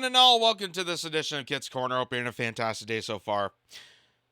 one and all. Welcome to this edition of Kitz Corner. Hope you're having a fantastic day so far.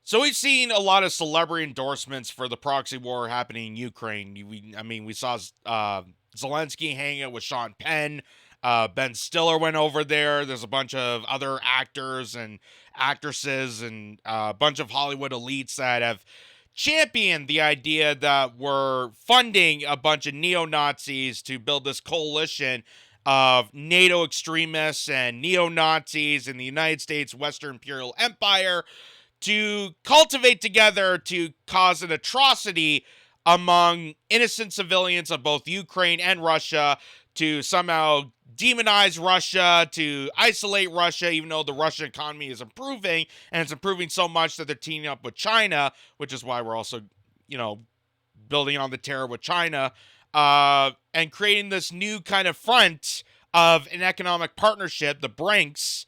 So we've seen a lot of celebrity endorsements for the proxy war happening in Ukraine. We saw Zelensky hanging out with Sean Penn. Ben Stiller went over there. There's a bunch of other actors and actresses and a bunch of Hollywood elites that have championed the idea that we're funding a bunch of neo-Nazis to build this coalition of NATO extremists and neo-Nazis in the United States Western Imperial Empire to cultivate together to cause an atrocity among innocent civilians of both Ukraine and Russia, to somehow demonize Russia, to isolate Russia, even though the Russian economy is improving, and it's improving so much that they're teaming up with China, which is why we're also, building on the terror with China, and creating this new kind of front of an economic partnership, the BRICS,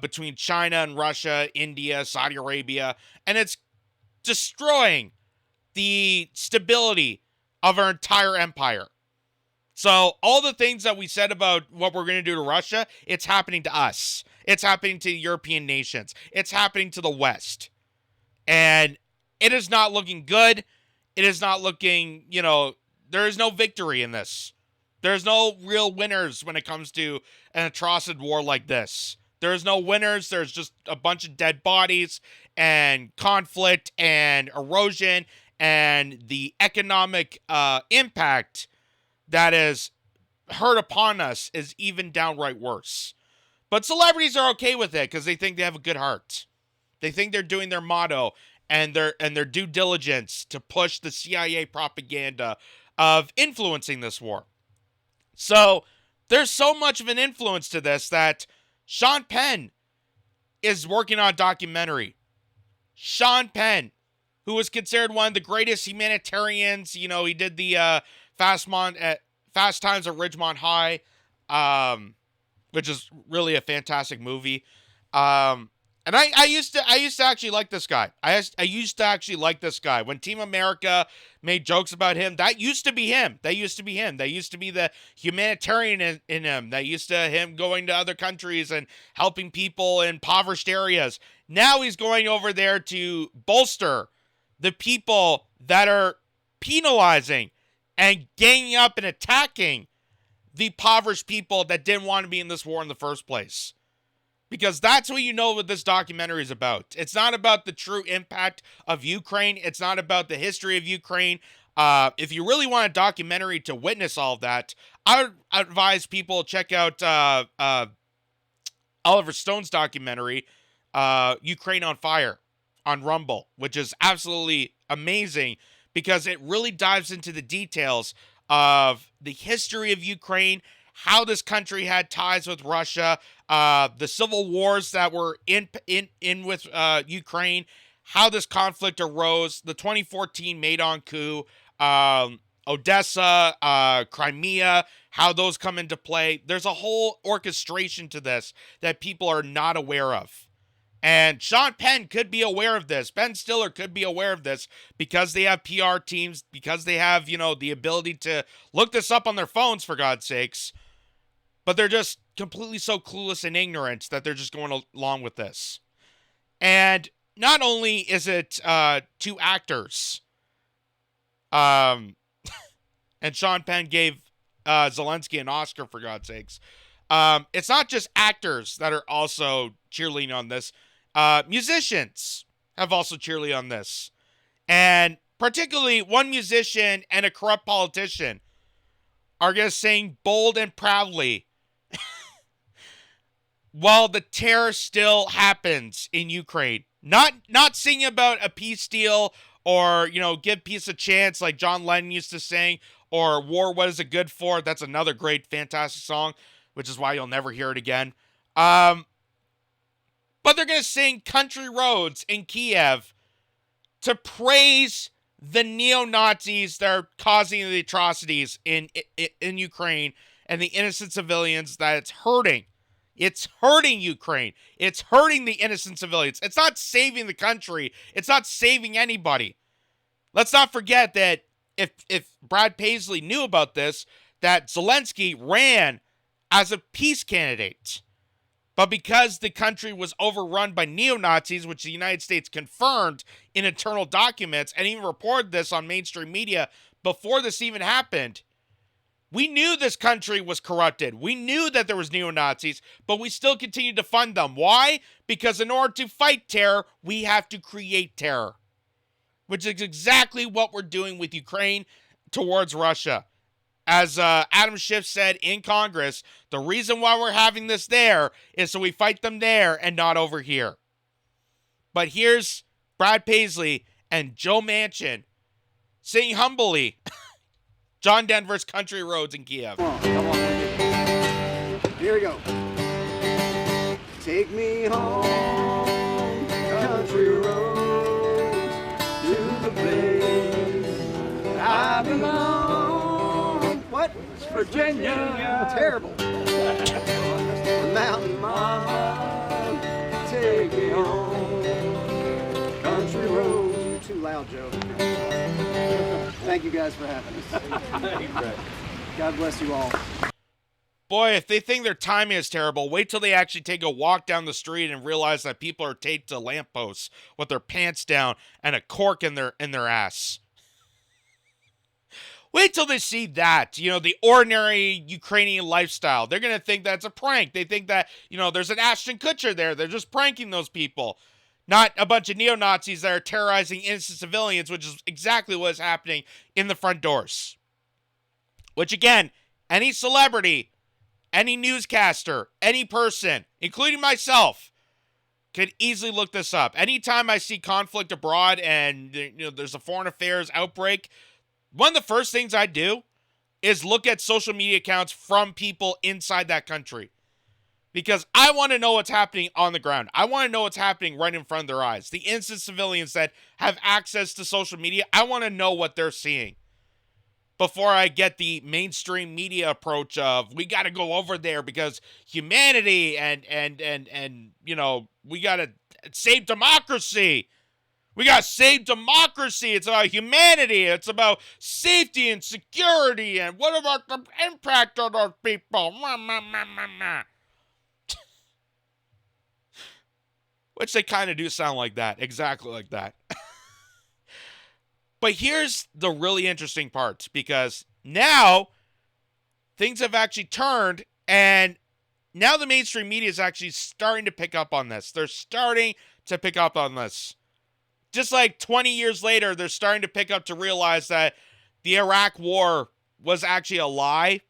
between China and Russia, India, Saudi Arabia, and it's destroying the stability of our entire empire. So all the things that we said about what we're going to do to Russia, it's happening to us. It's happening to European nations. It's happening to the West. And it is not looking good. It is not looking, there is no victory in this. There's no real winners when it comes to an atrocity war like this. There's no winners. There's just a bunch of dead bodies and conflict and erosion, and the economic impact that is hurt upon us is even downright worse. But celebrities are okay with it because they think they have a good heart. They think they're doing their motto and their due diligence to push the CIA propaganda of influencing this war. So there's so much of an influence to this that Sean Penn is working on a documentary. Sean Penn, who was considered one of the greatest humanitarians, he did the Fast Times at Ridgemont High, which is really a fantastic movie. And I used to actually like this guy. I used to actually like this guy. When Team America made jokes about him, that used to be him. That used to be him. That used to be the humanitarian in him. That used to him going to other countries and helping people in impoverished areas. Now he's going over there to bolster the people that are penalizing and ganging up and attacking the impoverished people that didn't want to be in this war in the first place. Because that's what this documentary is about. It's not about the true impact of Ukraine. It's not about the history of Ukraine. If you really want a documentary to witness all of that, I would advise people check out Oliver Stone's documentary, Ukraine on Fire, on Rumble, which is absolutely amazing because it really dives into the details of the history of Ukraine, how this country had ties with Russia, the civil wars that were in with Ukraine, how this conflict arose, the 2014 Maidan coup, Odessa, Crimea, how those come into play. There's a whole orchestration to this that people are not aware of. And Sean Penn could be aware of this. Ben Stiller could be aware of this because they have PR teams, because they have, the ability to look this up on their phones, for God's sakes. But they're just completely so clueless and ignorant that they're just going along with this. And not only is it two actors, and Sean Penn gave Zelensky an Oscar, for God's sakes. It's not just actors that are also cheerleading on this. Musicians have also cheerleaded on this. And particularly one musician and a corrupt politician are going to sing bold and proudly while the terror still happens in Ukraine. Not singing about a peace deal or, give peace a chance like John Lennon used to sing, or war, what is it good for? That's another great, fantastic song, which is why you'll never hear it again. But they're going to sing Country Roads in Kiev to praise the neo-Nazis that are causing the atrocities in Ukraine and the innocent civilians that it's hurting. It's hurting Ukraine. It's hurting the innocent civilians. It's not saving the country. It's not saving anybody. Let's not forget that if Brad Paisley knew about this, that Zelensky ran as a peace candidate. But because the country was overrun by neo-Nazis, which the United States confirmed in internal documents and even reported this on mainstream media before this even happened, we knew this country was corrupted. We knew that there was neo-Nazis, but we still continued to fund them. Why? Because in order to fight terror, we have to create terror, which is exactly what we're doing with Ukraine towards Russia. As Adam Schiff said in Congress, the reason why we're having this there is so we fight them there and not over here. But here's Brad Paisley and Joe Manchin singing humbly John Denver's Country Roads in Kiev. Come on. Here we go. Take me home, country roads, to the place I belong. What? Virginia. Terrible. The mountain mama, take me home. Country roads. You're too loud, Joe. Thank you guys for having us. God bless you all. Boy, if they think their timing is terrible, wait till they actually take a walk down the street and realize that people are taped to lampposts with their pants down and a cork in their ass. Wait till they see that, you know, the ordinary Ukrainian lifestyle. They're going to think that's a prank. They think that, you know, there's an Ashton Kutcher there. They're just pranking those people. Not a bunch of neo-Nazis that are terrorizing innocent civilians, which is exactly what is happening in the front doors. Which, again, any celebrity, any newscaster, any person, including myself, could easily look this up. Anytime I see conflict abroad and, you know, there's a foreign affairs outbreak, one of the first things I do is look at social media accounts from people inside that country. Because I want to know what's happening on the ground. I want to know what's happening right in front of their eyes. The innocent civilians that have access to social media, I want to know what they're seeing. Before I get the mainstream media approach of, we got to go over there because humanity and you know, we got to save democracy. We got to save democracy. It's about humanity. It's about safety and security. And what about the impact on those people? Which they kind of do sound like that. Exactly like that. But here's the really interesting part. Because now things have actually turned. And now the mainstream media is actually starting to pick up on this. They're starting to pick up on this. Just like 20 years later, they're starting to pick up to realize that the Iraq war was actually a lie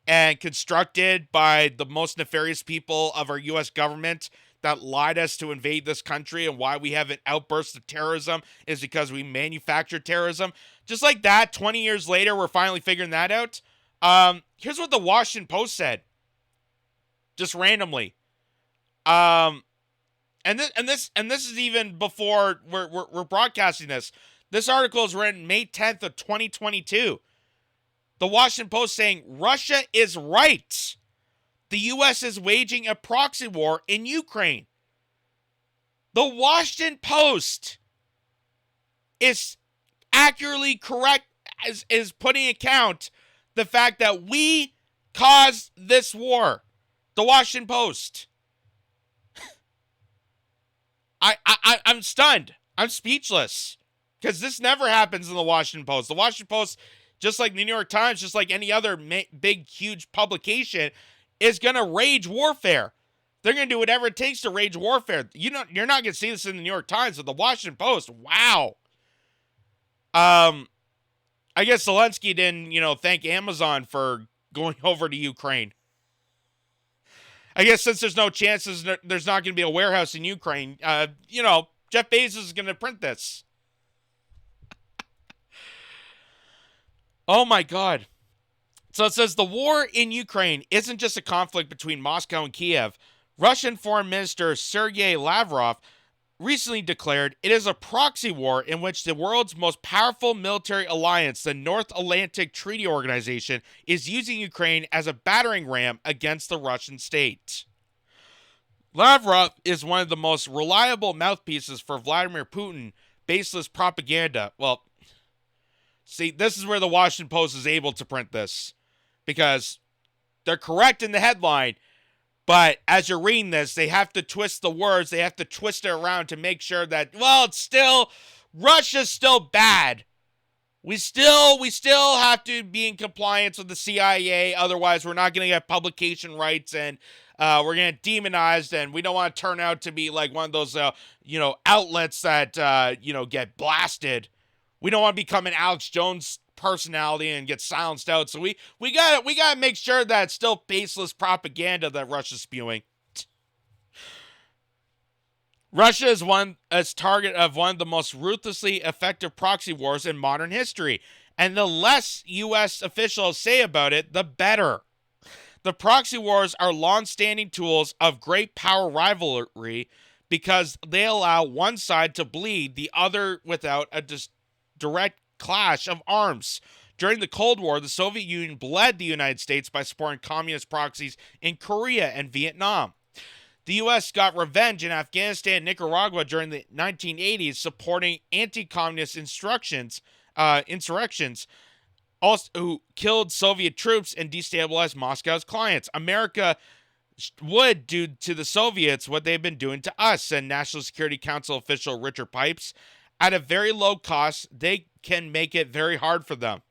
and constructed by the most nefarious people of our U.S. government that lied us to invade this country, and why we have an outburst of terrorism is because we manufactured terrorism. Just like that, 20 years later, we're finally figuring that out. Here's what the Washington Post said. Just randomly. And this is even before we're broadcasting this. This article is written May 10th of 2022. The Washington Post saying, Russia is right. The U.S. is waging a proxy war in Ukraine. The Washington Post is accurately correct, is putting account the fact that we caused this war. The Washington Post. I'm stunned. I'm speechless. Because this never happens in the Washington Post. The Washington Post, just like the New York Times, just like any other big, huge publication, is going to rage warfare. They're going to do whatever it takes to rage warfare. You're not going to see this in the New York Times, but the Washington Post, wow. I guess Zelensky didn't, thank Amazon for going over to Ukraine. I guess since there's no chances there's not going to be a warehouse in Ukraine, Jeff Bezos is going to print this. Oh my God. So it says the war in Ukraine isn't just a conflict between Moscow and Kiev. Russian Foreign Minister Sergei Lavrov recently declared it is a proxy war in which the world's most powerful military alliance, the North Atlantic Treaty Organization, is using Ukraine as a battering ram against the Russian state. Lavrov is one of the most reliable mouthpieces for Vladimir Putin, baseless propaganda. Well, see, this is where the Washington Post is able to print this. Because they're correct in the headline, But as you're reading this, they have to twist the words. They have to twist it around to make sure that, well, it's still, Russia's still bad. We still have to be in compliance with the CIA. Otherwise, we're not going to get publication rights, and we're going to get demonized, and we don't want to turn out to be like one of those, outlets that, get blasted. We don't want to become an Alex Jones personality and get silenced out. So we gotta make sure that it's still baseless propaganda that Russia's spewing. Russia is target of one of the most ruthlessly effective proxy wars in modern history, and the less U.S. officials say about it, the better. The proxy wars are long-standing tools of great power rivalry because they allow one side to bleed the other without a direct clash of arms. During the Cold War, the Soviet Union bled the United States by supporting communist proxies in Korea and Vietnam. The U.S. got revenge in Afghanistan and Nicaragua during the 1980s, supporting anti-communist insurrections, who killed Soviet troops and destabilized Moscow's clients. America would do to the Soviets what they've been doing to us, said National Security Council official Richard Pipes. At a very low cost, they can make it very hard for them.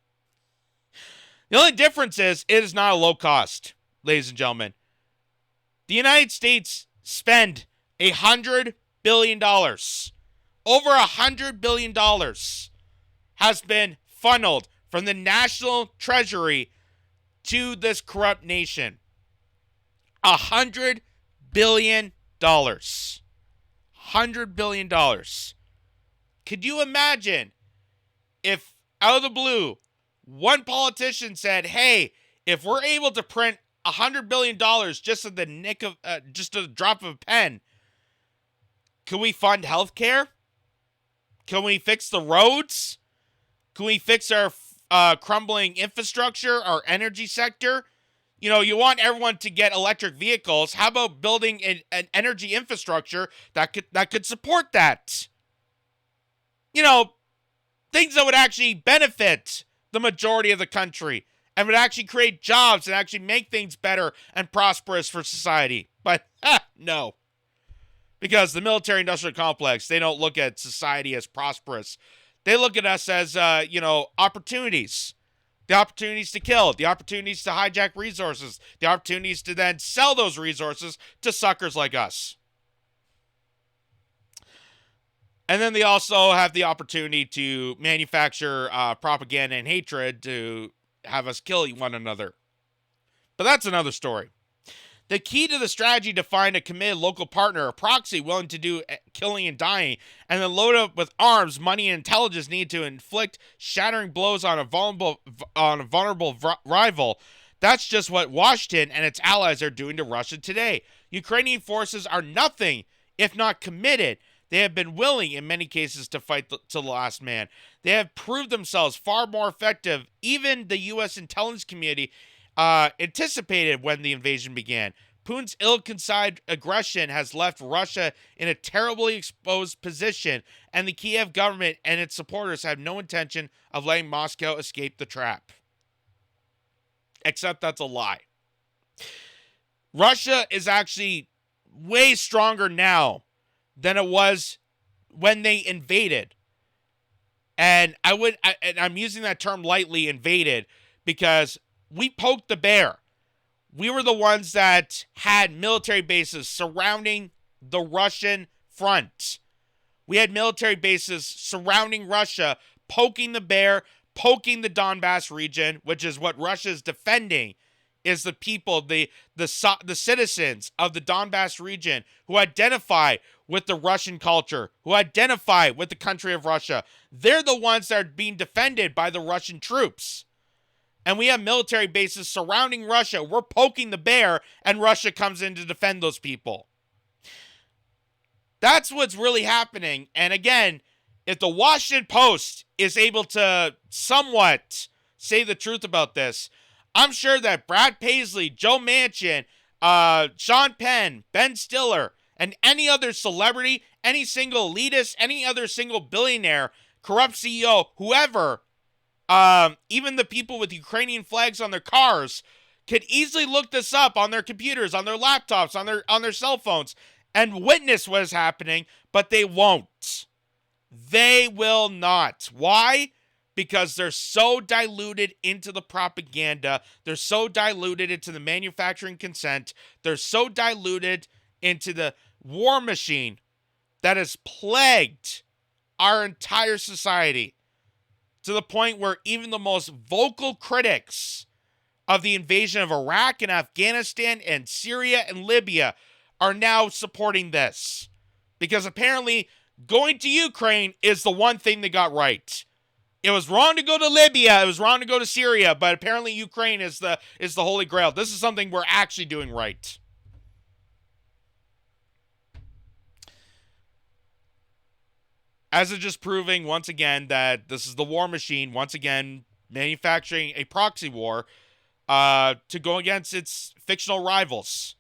The only difference is it is not a low cost, ladies and gentlemen. The United States spend $100 billion. Over $100 billion has been funneled from the national treasury to this corrupt nation. $100 billion. $100 billion. Could you imagine if out of the blue, one politician said, hey, if we're able to print $100 billion just at the nick of, just a drop of a pen, can we fund healthcare? Can we fix the roads? Can we fix our crumbling infrastructure, our energy sector? You know, you want everyone to get electric vehicles. How about building an energy infrastructure that could support that? You know, things that would actually benefit the majority of the country and would actually create jobs and actually make things better and prosperous for society. But no. Because the military-industrial complex, they don't look at society as prosperous. They look at us as, opportunities. The opportunities to kill, the opportunities to hijack resources, the opportunities to then sell those resources to suckers like us. And then they also have the opportunity to manufacture propaganda and hatred to have us kill one another. But that's another story. The key to the strategy to find a committed local partner, a proxy willing to do killing and dying, and then load up with arms, money, and intelligence needed to inflict shattering blows on a vulnerable rival. That's just what Washington and its allies are doing to Russia today. Ukrainian forces are nothing if not committed. They have been willing, in many cases, to fight to the last man. They have proved themselves far more effective. Even the U.S. intelligence community anticipated when the invasion began. Putin's ill-conceived aggression has left Russia in a terribly exposed position, and the Kiev government and its supporters have no intention of letting Moscow escape the trap. Except that's a lie. Russia is actually way stronger now than it was when they invaded. And I'm using that term lightly, invaded, because we poked the bear. We were the ones that had military bases surrounding the Russian front. We had military bases surrounding Russia, poking the bear, poking the Donbass region, which is what Russia is defending, is the people, the citizens of the Donbass region who identify with the Russian culture, who identify with the country of Russia. They're the ones that are being defended by the Russian troops. And we have military bases surrounding Russia. We're poking the bear, and Russia comes in to defend those people. That's what's really happening. And again, if the Washington Post is able to somewhat say the truth about this, I'm sure that Brad Paisley, Joe Manchin, Sean Penn, Ben Stiller, and any other celebrity, any single elitist, any other single billionaire, corrupt CEO, whoever, even the people with Ukrainian flags on their cars, could easily look this up on their computers, on their laptops, on their cell phones, and witness what is happening, but they won't. They will not. Why? Because they're so diluted into the propaganda. They're so diluted into the manufacturing consent. They're so diluted into the war machine that has plagued our entire society to the point where even the most vocal critics of the invasion of Iraq and Afghanistan and Syria and Libya are now supporting this. Because apparently going to Ukraine is the one thing they got right. It was wrong to go to Libya, it was wrong to go to Syria, but apparently Ukraine is the holy grail. This is something we're actually doing right. As it's just proving once again that this is the war machine, once again manufacturing a proxy war to go against its fictional rivals.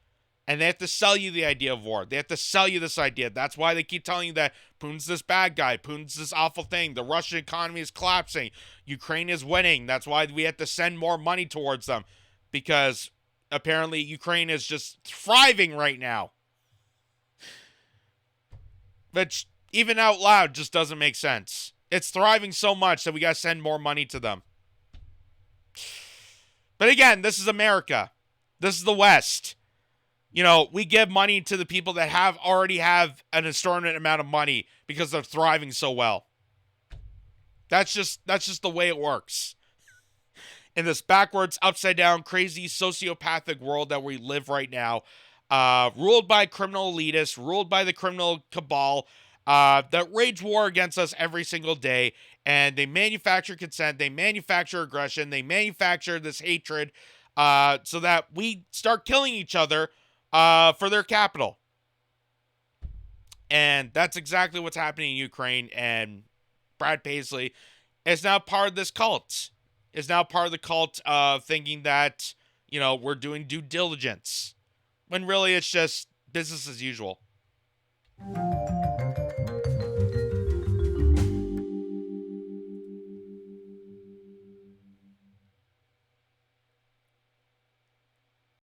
And they have to sell you the idea of war. They have to sell you this idea. That's why they keep telling you that Putin's this bad guy. Putin's this awful thing. The Russian economy is collapsing. Ukraine is winning. That's why we have to send more money towards them. Because apparently Ukraine is just thriving right now. Which, even out loud, just doesn't make sense. It's thriving so much that we got to send more money to them. But again, this is America. This is the West. You know, we give money to the people that already have an extraordinary amount of money because they're thriving so well. That's just the way it works. In this backwards, upside down, crazy, sociopathic world that we live right now, ruled by criminal elitists, ruled by the criminal cabal, that wage war against us every single day, and they manufacture consent, they manufacture aggression, they manufacture this hatred, so that we start killing each other for their capital. And that's exactly what's happening in Ukraine, and Brad Paisley is now part of this cult. Is now part of the cult of thinking that, you know, we're doing due diligence, when really it's just business as usual.